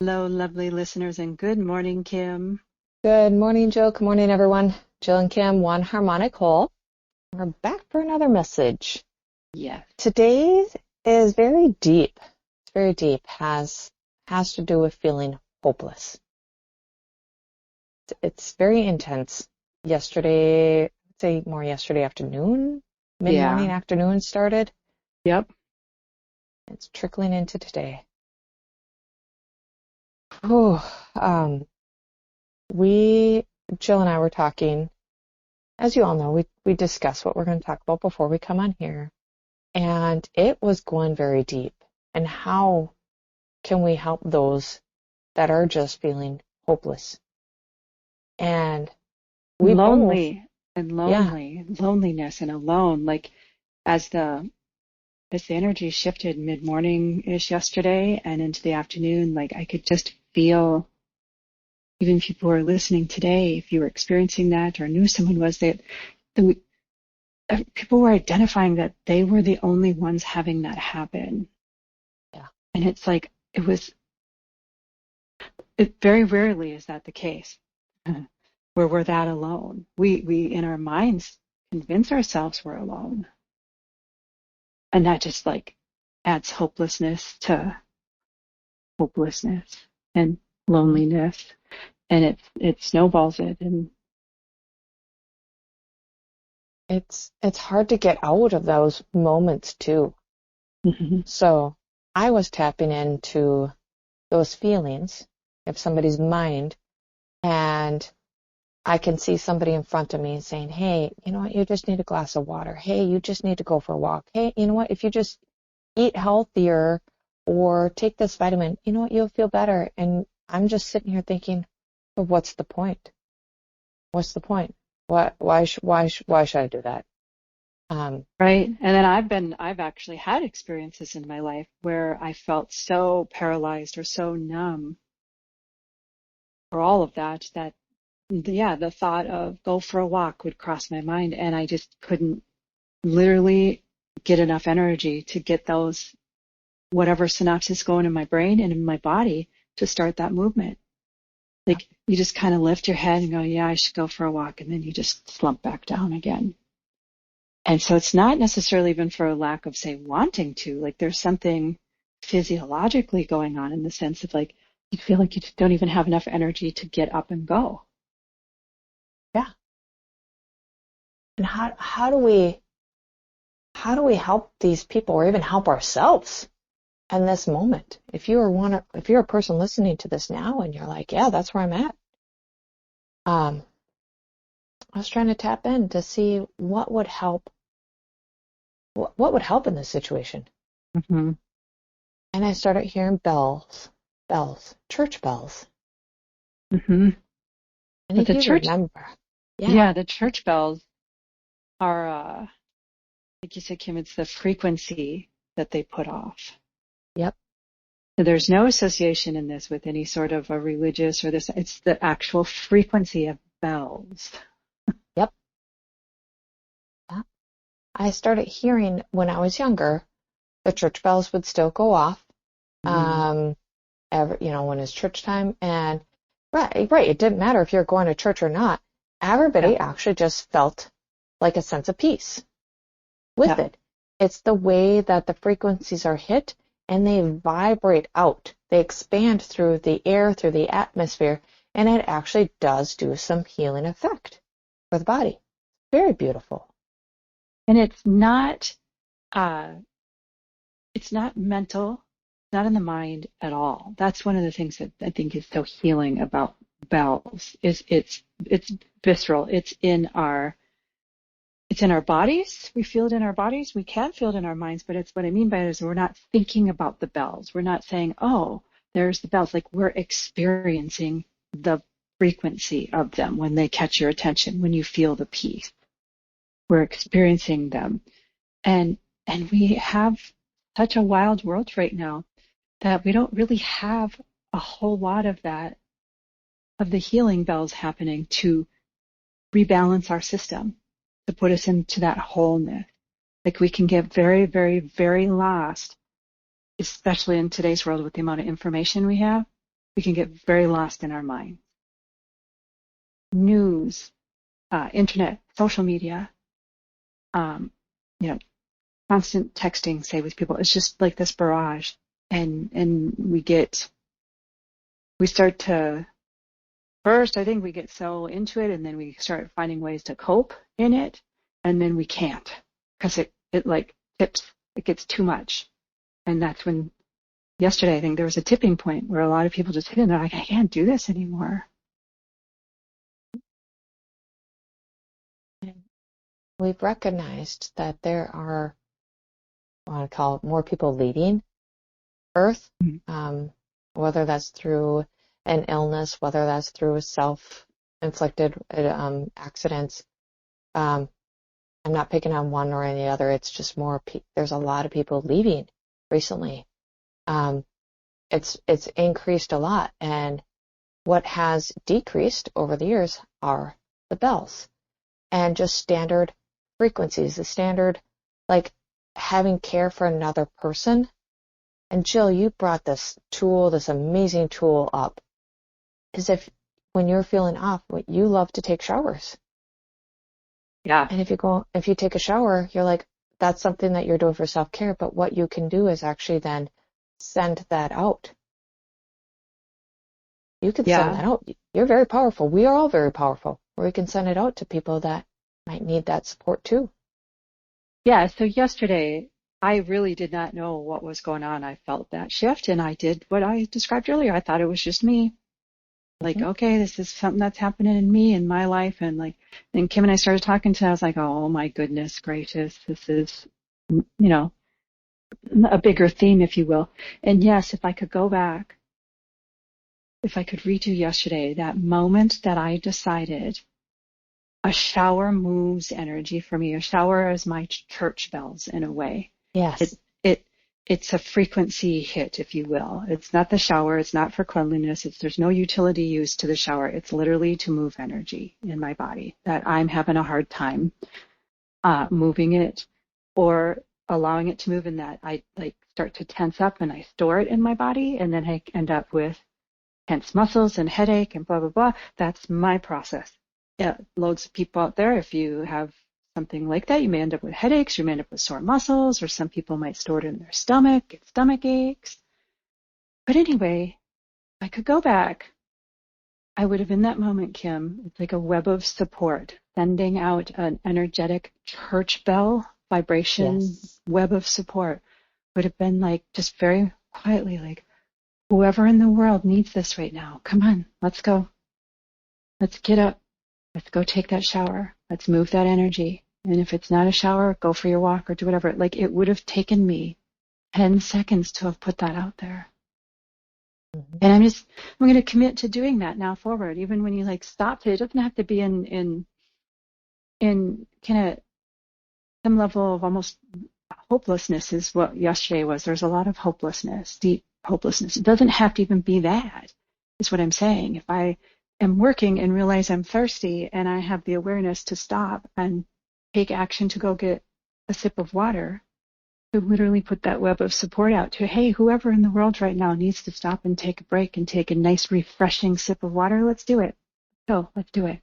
Hello, lovely listeners, and good morning, Kim. Good morning, Jill. Good morning, everyone. Jill and Kim, one harmonic whole. We're back for another message. Yes. Today is very deep. It's very deep. Has to do with feeling hopeless. It's very intense. Yesterday, I'd say more yesterday afternoon, Yeah. mid-morning afternoon started. Yep. It's trickling into today. Oh, Jill and I were talking. As you all know, we discuss what we're going to talk about before we come on here. And it was going very deep. And how can we help those that are just feeling hopeless? And we both, Lonely and yeah, loneliness and alone. Like as the energy shifted mid-morning-ish yesterday and into the afternoon, like I could just feel, even people who are listening today, if you were experiencing that or knew someone was that, the, people were identifying that they were the only ones having that happen. yeah, And it's like it very rarely is that the case. Where we're that alone. We in our minds convince ourselves we're alone. And that just like adds hopelessness and mhm. loneliness. And it snowballs it. And It's hard to get out of those moments too. mhm. So I was tapping into those feelings of somebody's mind, and I can see somebody in front of me saying, hey, you know what, you just need a glass of water. Hey, you just need to go for a walk. Hey, you know what, if you just eat healthier or take this vitamin, you know what, you'll feel better. And I'm just sitting here thinking, well, what's the point? What's the point? Why should I do that? Right. And then I've actually had experiences in my life where I felt so paralyzed or so numb or all of that, yeah, the thought of go for a walk would cross my mind and I just couldn't literally get enough energy to get those whatever synapses going in my brain and in my body to start that movement. Like you just kind of lift your head and go, yeah, I should go for a walk. And then you just slump back down again. And so it's not necessarily even for a lack of, say, wanting to. Like there's something physiologically going on in the sense of like you feel like you don't even have enough energy to get up and go. Yeah. And how do we help these people or even help ourselves in this moment? If you're a person listening to this now and you're like, yeah, that's where I'm at. Um, I was trying to tap in to see what would help in this situation. Mm-hmm. And I started hearing bells, church bells. Mm-hmm. And But if you remember, yeah, the church bells are, like you said, Kim, it's the frequency that they put off. yep, So there's no association in this with any sort of a religious or this, it's the actual frequency of bells. yep, yep. I started hearing when I was younger, the church bells would still go off. Mm-hmm. Um, when it's church time, and right, it didn't matter if you're going to church or not. Yeah, Everybody actually just felt like a sense of peace with yeah. it. It's the way that the frequencies are hit and they vibrate out. They expand through the air, through the atmosphere, and it actually does do some healing effect for the body. Very beautiful. And uh, it's not mental, not in the mind at all. That's one of the things that I think is so healing about bells is it's visceral. It's in our bodies. We feel it in our bodies. We can feel it in our minds, but it's what I mean by it is we're not thinking about the bells. We're not saying, oh, there's the bells. Like we're experiencing the frequency of them when they catch your attention, when you feel the peace. We're experiencing them. And we have such a wild world right now that we don't really have a whole lot of that, of the healing bells happening to rebalance our system, to put us into that wholeness. Like we can get very, very, very lost, especially in today's world with the amount of information we have. We can get very lost in our mind. News, internet, social media, um, you know, constant texting, say, with people. It's just like this barrage. And we start to, first, I think we get so into it, and then we start finding ways to cope in it, and then we can't, because it like tips, it gets too much. And that's when, yesterday, I think there was a tipping point where a lot of people just hit it, and they're like, I can't do this anymore. We've recognized that there are, I want to call it, more people leaving Earth, whether that's through an illness, whether that's through self-inflicted accidents. I'm not picking on one or any other. It's just more. There's a lot of people leaving recently. It's increased a lot, and what has decreased over the years are the bells and just standard frequencies, the standard, like having care for another person. And Jill, you brought this tool, this amazing tool up, is if when you're feeling off, you love to take showers. Yeah. And if you take a shower, you're like, that's something that you're doing for self-care, but what you can do is actually then send that out. You can send that out. You're very powerful. We are all very powerful. Or we can send it out to people that might need that support too. Yeah, so yesterday, I really did not know what was going on. I felt that shift, and I did what I described earlier. I thought it was just me. Like, okay, this is something that's happening in me, in my life. And like, then Kim and I started talking to, I was like, oh my goodness gracious, this is, a bigger theme, if you will. And yes, if I could go back, if I could redo yesterday, that moment that I decided a shower moves energy for me. A shower is my church bells in a way. Yes. It's a frequency hit, if you will. It's not the shower. It's not for cleanliness. There's no utility use to the shower. It's literally to move energy in my body that I'm having a hard time moving it or allowing it to move, in that I like start to tense up and I store it in my body, and then I end up with tense muscles and headache and blah, blah, blah. That's my process. Yeah, loads of people out there, if you have something like that, you may end up with headaches, you may end up with sore muscles, or some people might store it in their stomach, get stomach aches. But anyway, if I could go back, I would have, in that moment, Kim, it's like a web of support, sending out an energetic church bell vibration web of support. Would have been like, just very quietly, like, whoever in the world needs this right now, come on, let's go. Let's get up. Let's go take that shower. Let's move that energy. And if it's not a shower, go for your walk or do whatever. Like, it would have taken me 10 seconds to have put that out there. And I'm going to commit to doing that now forward. Even when you like stop it doesn't have to be in kind of some level of almost hopelessness is what yesterday was. There's a lot of hopelessness, deep hopelessness. It doesn't have to even be that, is what I'm saying. If I am working and realize I'm thirsty and I have the awareness to stop and take action to go get a sip of water, to literally put that web of support out to, hey, whoever in the world right now needs to stop and take a break and take a nice refreshing sip of water, let's do it. So let's do it.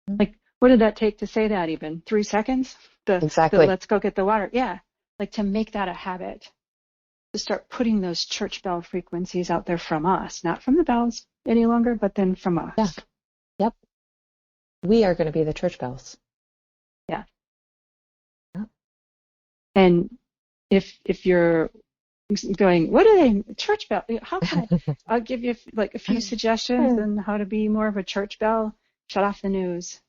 Like, what did that take to say that even? 3 seconds? Exactly. Let's go get the water. Yeah. Like, to make that a habit, to start putting those church bell frequencies out there from us, not from the bells any longer, but then from us. Yeah. Yep. We are going to be the church bells. Yeah. Yep. And if you're going, what are they, church bell? How can I'll give you like a few suggestions on how to be more of a church bell. Shut off the news.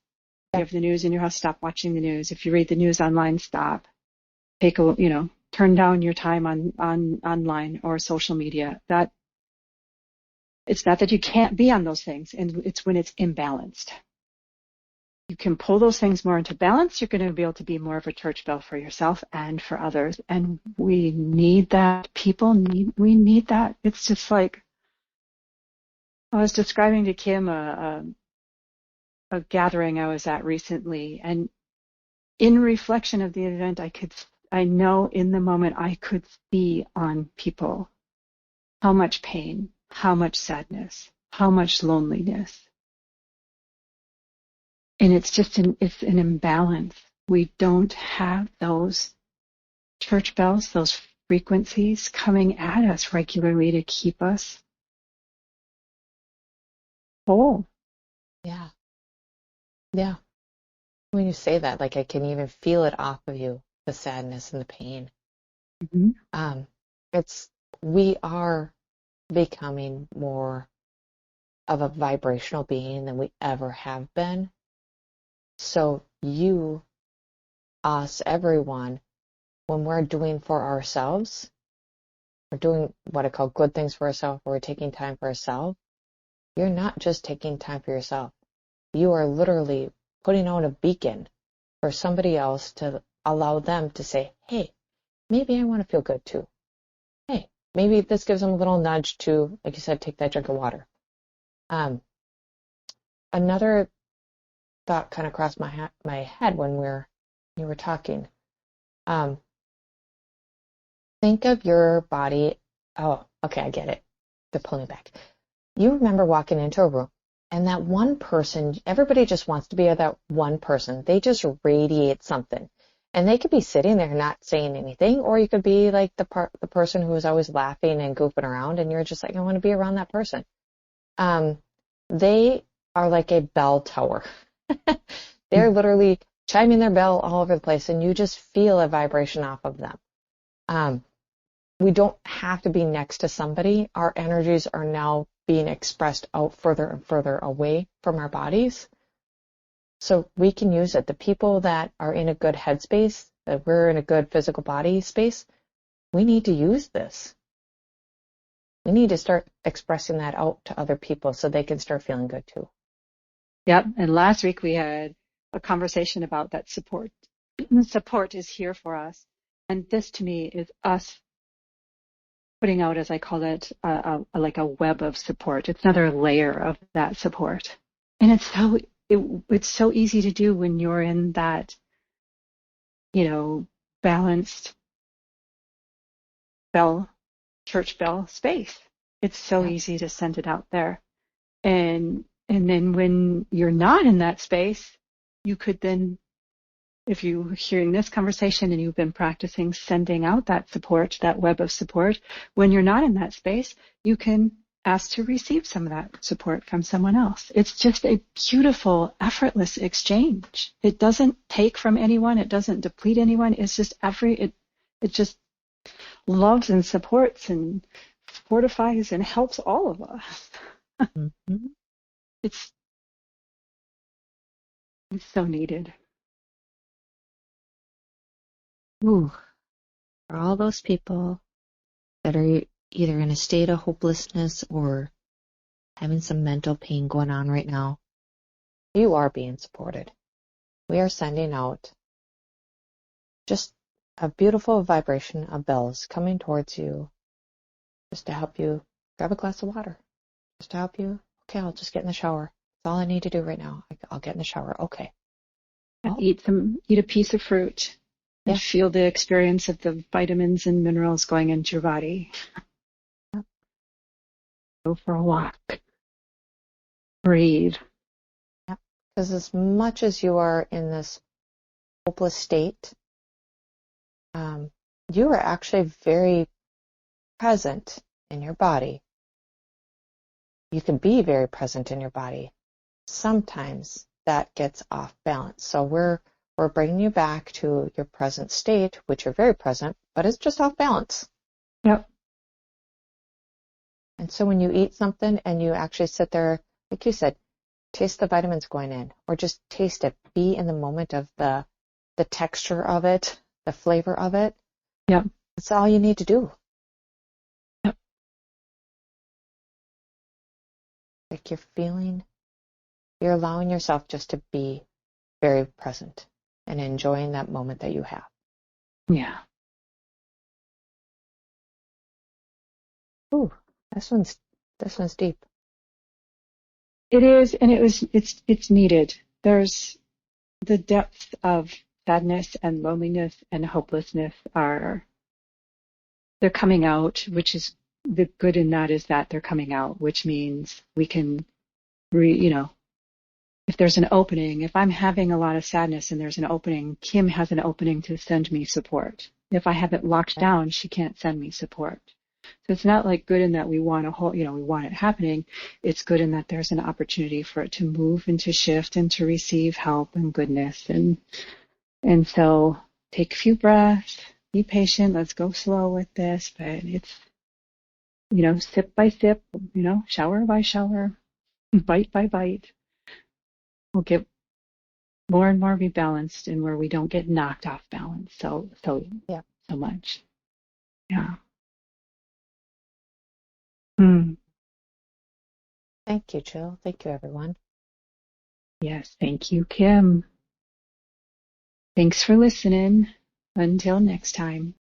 If you have the news in your house, stop watching the news. If you read the news online, stop. Turn down your time on online or social media. That it's not that you can't be on those things, and it's when it's imbalanced. You can pull those things more into balance. You're going to be able to be more of a church bell for yourself and for others. And we need that. We need that. It's just like, I was describing to Kim a gathering I was at recently, and in reflection of the event, I know in the moment I could see on people how much pain, how much sadness, how much loneliness. And it's an imbalance. We don't have those church bells, those frequencies coming at us regularly to keep us whole. Yeah. Yeah. When you say that, like I can even feel it off of you, the sadness and the pain. Mm-hmm. It's we are becoming more of a vibrational being than we ever have been. So you, us, everyone, when we're doing for ourselves, we're doing what I call good things for ourselves, we're taking time for ourselves, you're not just taking time for yourself. You are literally putting out a beacon for somebody else to allow them to say, hey, maybe I want to feel good too. Hey, maybe this gives them a little nudge to, like you said, take that drink of water. Another thought kind of crossed my head when you were talking. Think of your body. Oh, okay, I get it. They're pulling me back. You remember walking into a room and that one person, everybody just wants to be that one person. They just radiate something. And they could be sitting there not saying anything, or you could be like the person who is always laughing and goofing around, and you're just like, I want to be around that person. They are like a bell tower. They're literally chiming their bell all over the place, and you just feel a vibration off of them. We don't have to be next to somebody. Our energies are now being expressed out further and further away from our bodies. So we can use it. The people that are in a good headspace, that we're in a good physical body space, we need to use this. We need to start expressing that out to other people so they can start feeling good too. Yep. And last week we had a conversation about that support. Support is here for us. And this to me is us putting out, as I call it, like a web of support. It's another layer of that support. And it's so easy to do when you're in that, balanced church bell space. It's so Yep. easy to send it out there. And then when you're not in that space, you could then, if you're hearing this conversation and you've been practicing sending out that support, that web of support, when you're not in that space, you can ask to receive some of that support from someone else. It's just a beautiful, effortless exchange. It doesn't take from anyone. It doesn't deplete anyone. It's just it just loves and supports and fortifies and helps all of us. Mm-hmm. It's so needed. Ooh, for all those people that are either in a state of hopelessness or having some mental pain going on right now, you are being supported. We are sending out just a beautiful vibration of bells coming towards you just to help you grab a glass of water, just to help you. Okay, I'll just get in the shower. That's all I need to do right now. I'll get in the shower. Okay. And Oh, eat a piece of fruit and yeah. feel the experience of the vitamins and minerals going into your body. Yep. Go for a walk. Breathe. Yep. Because as much as you are in this hopeless state, you are actually very present in your body. You can be very present in your body. Sometimes that gets off balance. So we're bringing you back to your present state, which you're very present, but it's just off balance. Yep. And so when you eat something and you actually sit there, like you said, taste the vitamins going in, or just taste it. Be in the moment of the texture of it, the flavor of it. Yep. That's all you need to do. Yep. Like you're allowing yourself just to be very present and enjoying that moment that you have. Yeah. Ooh, this one's deep. It is, and it's needed. There's the depth of sadness and loneliness and hopelessness they're coming out, which is the good in that is that they're coming out, which means we can, if there's an opening, if I'm having a lot of sadness and there's an opening, Kim has an opening to send me support. If I have it locked down, she can't send me support. So it's not like good in that we want a whole, we want it happening. It's good in that there's an opportunity for it to move and to shift and to receive help and goodness. And so take a few breaths, be patient. Let's go slow with this, but it's, sip by sip, shower by shower, bite by bite. We'll get more and more rebalanced and where we don't get knocked off balance so much. Yeah. Thank you, Jill. Thank you, everyone. Yes, thank you, Kim. Thanks for listening. Until next time.